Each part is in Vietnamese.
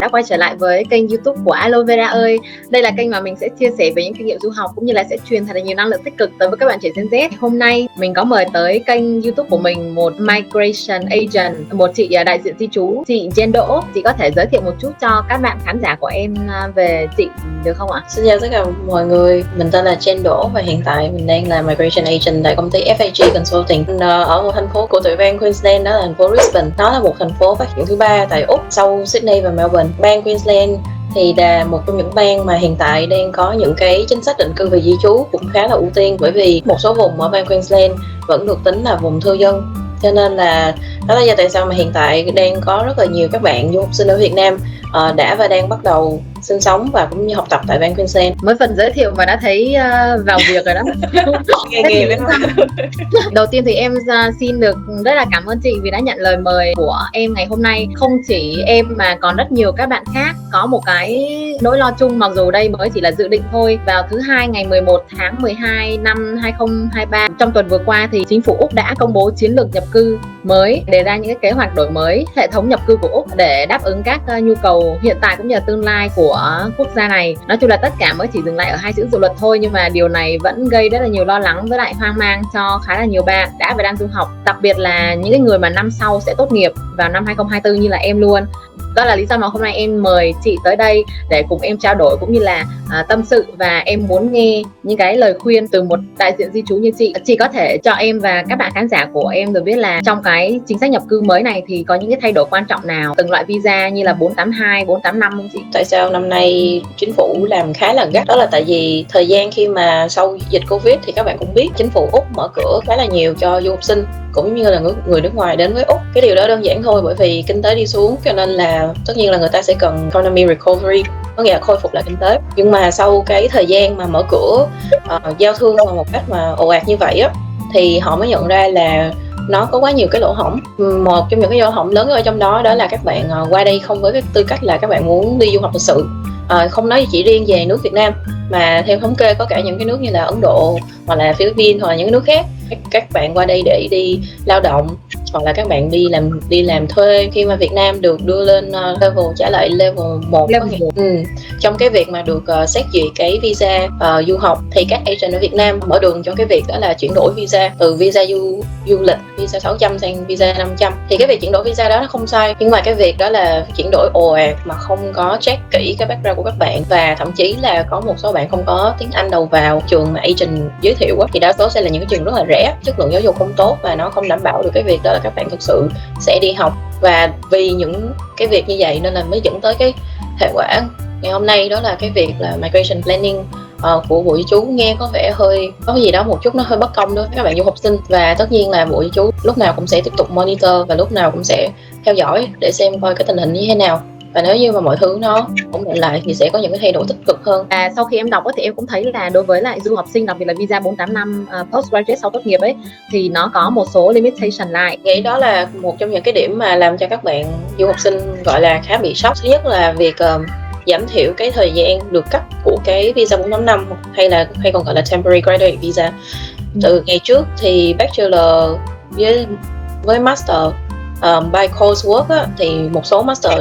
đã quay trở lại với kênh YouTube của Aloe Vera ơi. Đây là kênh mà mình sẽ chia sẻ về những kinh nghiệm du học cũng như là sẽ truyền thật là nhiều năng lượng tích cực tới với các bạn trẻ Gen Z. Hôm nay mình có mời tới kênh YouTube của mình một Migration Agent, một chị đại diện di trú, chị Jen Đỗ. Chị có thể giới thiệu một chút cho các bạn khán giả của em về chị được không ạ? Xin chào tất cả mọi người, mình tên là Jen Đỗ và hiện tại mình đang là Migration Agent tại công ty FAG Consulting ở một thành phố của tiểu bang Queensland, đó là thành phố Brisbane. Nó là một thành phố phát triển thứ 3 tại Úc sau Sydney và Melbourne. Bang Queensland thì là một trong những bang mà hiện tại đang có những cái chính sách định cư về di trú cũng khá là ưu tiên, bởi vì một số vùng ở bang Queensland vẫn được tính là vùng thưa dân. Cho nên là đó là do tại sao mà hiện tại đang có rất là nhiều các bạn du học sinh ở Việt Nam đã và đang bắt đầu sinh sống và cũng như học tập tại bang Queensland. Mới phần giới thiệu mà đã thấy vào việc rồi đó. Nghề Đầu tiên thì em xin được rất là cảm ơn chị vì đã nhận lời mời của em ngày hôm nay. Không chỉ em mà còn rất nhiều các bạn khác có một cái nỗi lo chung, mặc dù đây mới chỉ là dự định thôi. Vào thứ Hai ngày 11 tháng 12 năm 2023, trong tuần vừa qua thì chính phủ Úc đã công bố chiến lược nhập cư mới, đề ra những cái kế hoạch đổi mới hệ thống nhập cư của Úc để đáp ứng các nhu cầu hiện tại cũng như là tương lai của quốc gia này. Nói chung là tất cả mới chỉ dừng lại ở 2 chữ dự luật thôi, nhưng mà điều này vẫn gây rất là nhiều lo lắng với lại hoang mang cho khá là nhiều bạn đã và đang du học, đặc biệt là những cái người mà năm sau sẽ tốt nghiệp vào năm 2024 như là em luôn. Đó là lý do mà hôm nay em mời chị tới đây để cùng em trao đổi cũng như là tâm sự, và em muốn nghe những cái lời khuyên từ một đại diện di trú như chị. Chị có thể cho em và các bạn khán giả của em được biết là trong cái chính sách nhập cư mới này thì có những cái thay đổi quan trọng nào, từng loại visa như là 482, 485 không chị? Tại sao năm nay chính phủ làm khá là gắt? Đó là tại vì thời gian khi mà sau dịch Covid thì các bạn cũng biết chính phủ Úc mở cửa khá là nhiều cho du học sinh cũng như là người nước ngoài đến với Úc. Cái điều đó đơn giản thôi, bởi vì kinh tế đi xuống cho nên là tất nhiên là người ta sẽ cần economy recovery, có nghĩa là khôi phục lại kinh tế. Nhưng mà sau cái thời gian mà mở cửa giao thương mà một cách mà ồ ạt như vậy á, thì họ mới nhận ra là nó có quá nhiều cái lỗ hổng. Một trong những cái lỗ hổng lớn ở trong đó đó là các bạn qua đây không với cái tư cách là các bạn muốn đi du học thực sự. Không nói chỉ riêng về nước Việt Nam mà theo thống kê có cả những cái nước như là Ấn Độ hoặc là Philippines hoặc là những cái nước khác, các bạn qua đây để đi lao động hoặc là các bạn đi làm thuê khi mà Việt Nam được đưa lên level trả lại level 1. Trong cái việc mà được xét duyệt cái visa du học thì các agent ở Việt Nam mở đường cho cái việc đó là chuyển đổi visa từ visa du lịch visa 600 sang visa 500. Thì cái việc chuyển đổi visa đó nó không sai, nhưng mà cái việc đó là chuyển đổi ồ ạt mà không có check kỹ cái background của các bạn, và thậm chí là có một số bạn không có tiếng Anh đầu vào trường mà agent giới thiệu á, thì đa số sẽ là những cái trường rất là rẻ, chất lượng giáo dục không tốt và nó không đảm bảo được cái việc đó là các bạn thực sự sẽ đi học. Và vì những cái việc như vậy nên là mới dẫn tới cái hệ quả ngày hôm nay, đó là cái việc là migration planning của Bộ Di trú nghe có vẻ hơi có gì đó một chút nó hơi bất công đối với các bạn du học sinh. Và tất nhiên là Bộ Di trú lúc nào cũng sẽ tiếp tục monitor và lúc nào cũng sẽ theo dõi để xem coi cái tình hình như thế nào, và nếu như mà mọi thứ nó ổn định lại thì sẽ có những cái thay đổi tích cực hơn. Sau khi em đọc thì em cũng thấy là đối với lại du học sinh, đặc biệt là visa 485 postgraduate sau tốt nghiệp ấy, thì nó có một số limitation lại. Nghĩ đó là một trong những cái điểm mà làm cho các bạn du học sinh gọi là khá bị sốc. Thứ nhất là việc giảm thiểu cái thời gian được cấp của cái visa 485 hay còn gọi là temporary graduate visa. Từ ngày trước thì bachelor với master by coursework á, thì một số master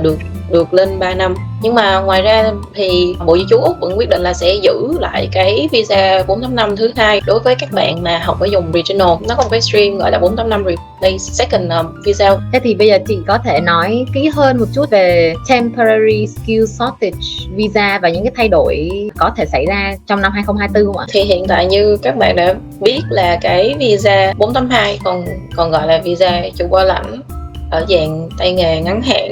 được lên 3 năm. Nhưng mà ngoài ra thì Bộ Di trú Úc vẫn quyết định là sẽ giữ lại cái visa 485 thứ hai đối với các bạn mà học ở vùng regional. Nó có một cái stream gọi là 485 replace second visa. Thế thì bây giờ chị có thể nói kỹ hơn một chút về temporary skill shortage visa và những cái thay đổi có thể xảy ra trong năm 2024 không ạ? Thì hiện tại như các bạn đã biết là cái visa 482 còn gọi là visa trụ qua lãnh ở dạng tay nghề ngắn hạn.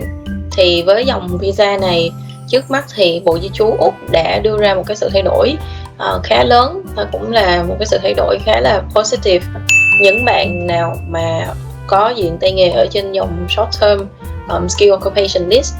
Thì với dòng visa này, trước mắt thì Bộ Di trú Úc đã đưa ra một cái sự thay đổi khá lớn, và cũng là một cái sự thay đổi khá là positive. Những bạn nào mà có diện tay nghề ở trên dòng short term skill occupation list,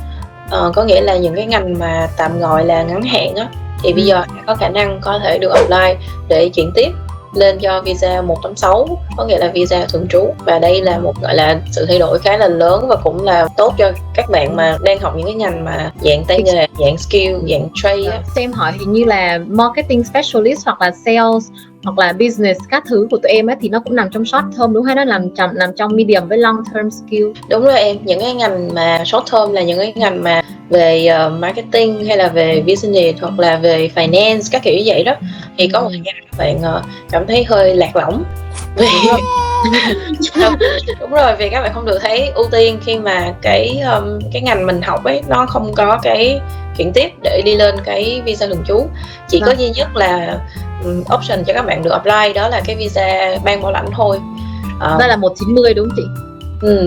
có nghĩa là những cái ngành mà tạm gọi là ngắn hạn á, thì bây giờ có khả năng có thể được apply để chuyển tiếp lên cho visa 186, có nghĩa là visa thường trú. Và đây là một gọi là sự thay đổi khá là lớn và cũng là tốt cho các bạn mà đang học những cái ngành mà dạng tay nghề, dạng skill, dạng trade. Em hỏi hình như là marketing specialist hoặc là sales hoặc là business các thứ của tụi em ấy thì nó cũng nằm trong short term đúng không? Hay nó nằm trong medium với long term skill? Đúng rồi em, những cái ngành mà short term là những cái ngành mà về marketing hay là về business hoặc là về finance các kiểu như vậy đó, thì có một thời gian các bạn cảm thấy hơi lạc lõng vì đúng rồi, vì các bạn không được thấy ưu tiên khi mà cái ngành mình học ấy nó không có cái chuyển tiếp để đi lên cái visa thường trú. Chỉ có duy nhất là option cho các bạn được apply đó là cái visa ban bảo lãnh thôi. Đây là 190 đúng không chị?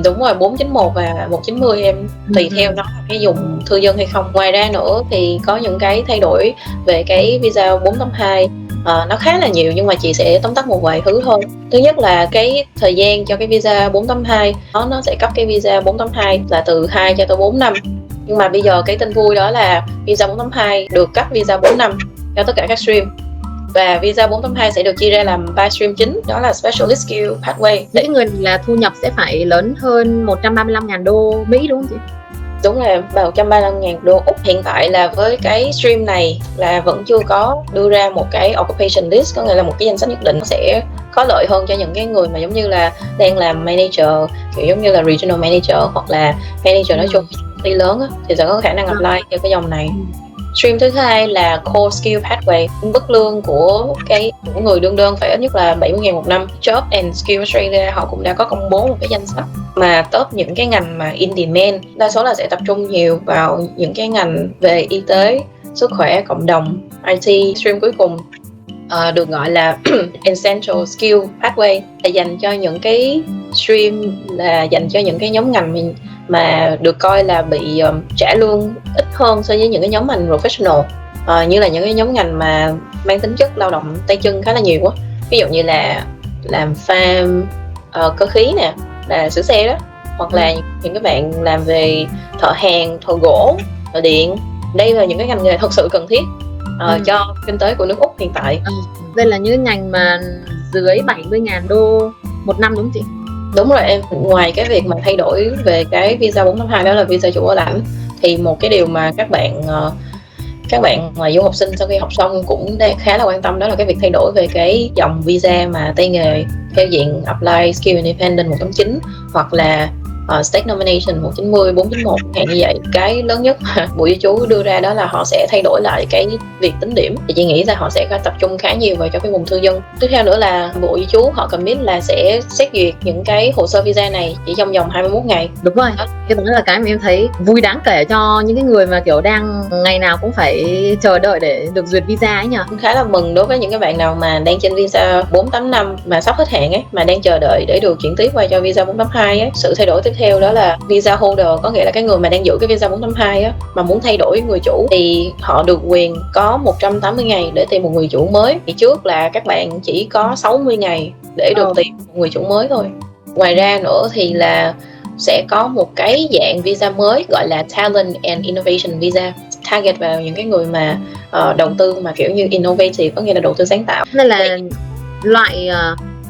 Đúng rồi, 491 và 190 em, tùy theo nó cái dùng thư dân hay không. Ngoài ra nữa thì có những cái thay đổi về cái visa 482, nó khá là nhiều nhưng mà chị sẽ tóm tắt một vài thứ thôi. Thứ nhất là cái thời gian cho cái visa 482, nó sẽ cấp cái visa 482 là từ 2 cho tới 4 năm. Nhưng mà bây giờ cái tin vui đó là visa 482 được cấp visa 4 năm cho tất cả các stream. Và visa 482 sẽ được chia ra làm 3 stream chính, đó là Specialist Skill Pathway. Những người là thu nhập sẽ phải lớn hơn 135.000 đô Mỹ đúng không chị? Đúng là 135.000 đô Úc. Hiện tại là với cái stream này là vẫn chưa có đưa ra một cái occupation list, có nghĩa là một cái danh sách nhất định sẽ có lợi hơn cho những cái người mà giống như là đang làm manager, kiểu giống như là regional manager hoặc là manager nói chung công ty lớn á, thì sẽ có khả năng apply cho cái dòng này. Stream thứ hai là Core Skill Pathway. Mức lương của người đương đơn phải ít nhất là 70.000 một năm. Job and Skill Australia họ cũng đã có công bố một cái danh sách mà top những cái ngành mà in demand. Đa số là sẽ tập trung nhiều vào những cái ngành về y tế, sức khỏe, cộng đồng, IT. Stream cuối cùng được gọi là Essential Skill Pathway, là dành cho những cái stream, là dành cho những cái nhóm ngành mà được coi là bị trả lương ít hơn so với những cái nhóm ngành professional, như là những cái nhóm ngành mà mang tính chất lao động tay chân khá là nhiều quá, ví dụ như là làm farm, cơ khí nè, là sửa xe đó, hoặc là những cái bạn làm về thợ hàn, thợ gỗ, thợ điện. Đây là những cái ngành nghề thật sự cần thiết cho kinh tế của nước Úc hiện tại. Đây là những ngành mà dưới 70.000 đô một năm đúng không chị? Đúng rồi em. Ngoài cái việc mà thay đổi về cái visa 482 đó là visa chủ bảo lãnh, thì một cái điều mà các bạn ngoài du học sinh sau khi học xong cũng khá là quan tâm, đó là cái việc thay đổi về cái dòng visa mà tay nghề theo diện Apply Skill Independent 189 hoặc là State Nomination 190, 491 như vậy. Cái lớn nhất mà Bộ Di trú đưa ra đó là họ sẽ thay đổi lại cái việc tính điểm, thì chị nghĩ là họ sẽ tập trung khá nhiều vào cho cái vùng thư dân. Tiếp theo nữa là Bộ Di trú họ commit là sẽ xét duyệt những cái hồ sơ visa này chỉ trong vòng 21 ngày. Đúng rồi, cái đó là cái mà em thấy vui đáng kể cho những cái người mà kiểu đang ngày nào cũng phải chờ đợi để được duyệt visa ấy nhỉ. Khá là mừng đối với những cái bạn nào mà đang trên visa 485 mà sắp hết hạn ấy, mà đang chờ đợi để được chuyển tiếp qua cho visa 482 ấy. Sự thay đổi tiếp theo đó là visa holder, có nghĩa là cái người mà đang giữ cái visa 482 á, mà muốn thay đổi người chủ thì họ được quyền có 180 ngày để tìm một người chủ mới. Thì trước là các bạn chỉ có 60 ngày để được tìm một người chủ mới thôi. Ngoài ra nữa thì là sẽ có một cái dạng visa mới gọi là Talent and Innovation Visa, target vào những cái người mà đầu tư mà kiểu như innovative, có nghĩa là đầu tư sáng tạo. Đây là loại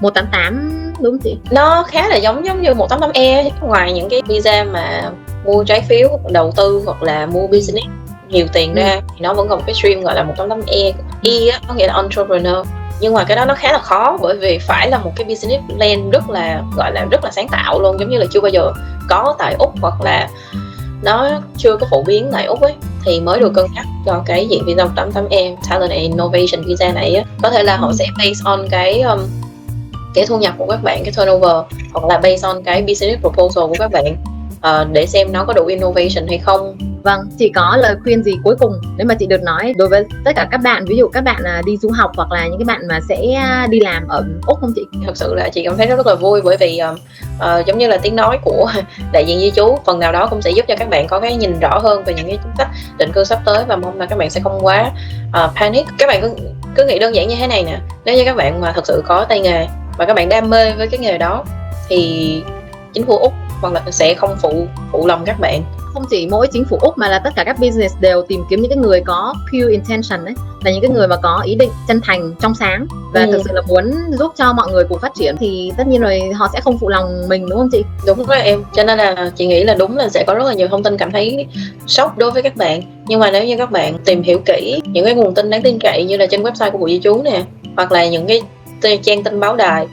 188 đúng không chị? Nó khá là giống như 188E. Ngoài những cái visa mà mua trái phiếu, đầu tư hoặc là mua business nhiều tiền ra, thì nó vẫn còn cái stream gọi là 188E. E á, có nghĩa là entrepreneur. Nhưng mà cái đó nó khá là khó, bởi vì phải là một cái business plan rất là sáng tạo luôn, giống như là chưa bao giờ có tại Úc, hoặc là nó chưa có phổ biến tại Úc ấy, thì mới được cân nhắc cho cái diện visa 188E Talent and Innovation Visa này á. Có thể là họ sẽ based on cái thu nhập của các bạn, cái turnover, hoặc là based on cái business proposal của các bạn, để xem nó có đủ innovation hay không. Vâng, chị có lời khuyên gì cuối cùng nếu mà chị được nói đối với tất cả các bạn, ví dụ các bạn đi du học hoặc là những cái bạn mà sẽ đi làm ở Úc không chị? Thật sự là chị cảm thấy rất là vui, bởi vì giống như là tiếng nói của đại diện di trú phần nào đó cũng sẽ giúp cho các bạn có cái nhìn rõ hơn về những cái chính sách định cư sắp tới, và mong là các bạn sẽ không quá panic. Các bạn cứ nghĩ đơn giản như thế này nè, nếu như các bạn mà thật sự có tay nghề và các bạn đam mê với cái nghề đó thì chính phủ Úc hoặc là sẽ không phụ lòng các bạn. Không chỉ mỗi chính phủ Úc mà là tất cả các business đều tìm kiếm những cái người có pure intention ấy, là những cái người mà có ý định chân thành, trong sáng và thực sự là muốn giúp cho mọi người cùng phát triển, thì tất nhiên rồi họ sẽ không phụ lòng mình, đúng không chị? Đúng rồi em, cho nên là chị nghĩ là đúng là sẽ có rất là nhiều thông tin cảm thấy sốc đối với các bạn, nhưng mà nếu như các bạn tìm hiểu kỹ những cái nguồn tin đáng tin cậy như là trên website của Bộ Di trú nè, hoặc là những cái trang tin báo đài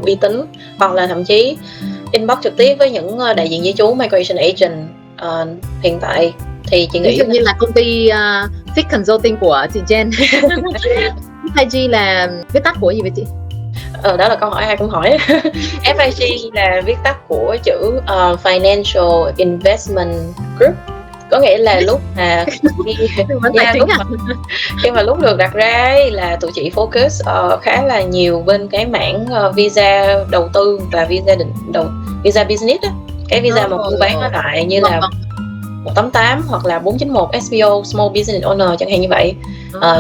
uy tín, hoặc là thậm chí inbox trực tiếp với những đại diện di trú migration agent hiện tại. Thì chị ví nghĩ dụ như là công ty Fix Consulting của chị Jen. FIG là viết tắt của gì vậy chị? Đó là câu hỏi ai cũng hỏi. FIG là viết tắt của chữ Financial Investment Group, có nghĩa là lúc mà khi mà lúc được đặt ra ấy, là tụi chị focus khá là nhiều bên cái mảng visa đầu tư và visa business á, cái visa mà mua bán nó lại như là 188 hoặc là 491 SBO, Small Business Owner chẳng hạn như vậy.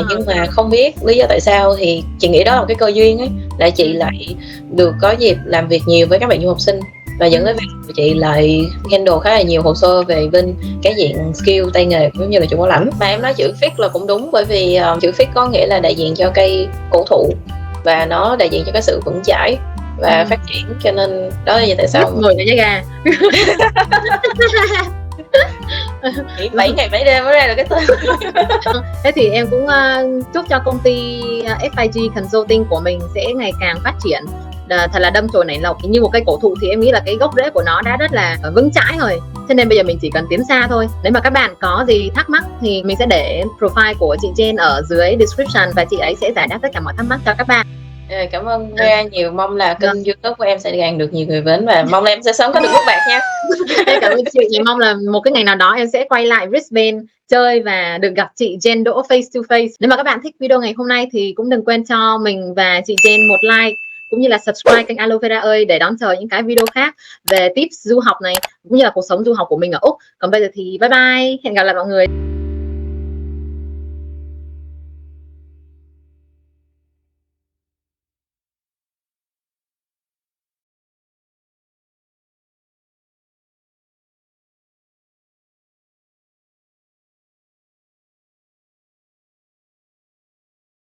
Nhưng mà không biết lý do tại sao thì chị nghĩ đó là một cái cơ duyên ấy, là chị lại được có dịp làm việc nhiều với các bạn du học sinh và dẫn đến việc của chị lại handle khá là nhiều hồ sơ về bên cái diện skill tay nghề cũng như là chủ bảo lãnh. Mà em nói chữ Fix là cũng đúng, bởi vì chữ Fix có nghĩa là đại diện cho cây cổ thụ và nó đại diện cho cái sự vững chãi và phát triển, cho nên đó là tại sao người cái ga. 7 ngày 7 đêm mới ra được cái tên. Thế thì em cũng chúc cho công ty FIG Consulting của mình sẽ ngày càng phát triển thật là đâm chồi nảy lộc như một cây cổ thụ. Thì em nghĩ là cái gốc rễ của nó đã rất là vững chãi rồi, cho nên bây giờ mình chỉ cần tiến xa thôi. Nếu mà các bạn có gì thắc mắc thì mình sẽ để profile của chị Jen ở dưới description và chị ấy sẽ giải đáp tất cả mọi thắc mắc cho các bạn. Cảm ơn Rhea nhiều, mong là kênh YouTube của em sẽ càng được nhiều người mến và mong là em sẽ sớm có được nút bạc nha. Cảm ơn chị, mong là một cái ngày nào đó em sẽ quay lại Brisbane chơi và được gặp chị Jen đỗ face to face. Nếu mà các bạn thích video ngày hôm nay thì cũng đừng quên cho mình và chị Jen một like cũng như là subscribe kênh Aloe Vera ơi để đón chờ những cái video khác về tips du học này cũng như là cuộc sống du học của mình ở Úc. Còn bây giờ thì bye bye, hẹn gặp lại mọi người.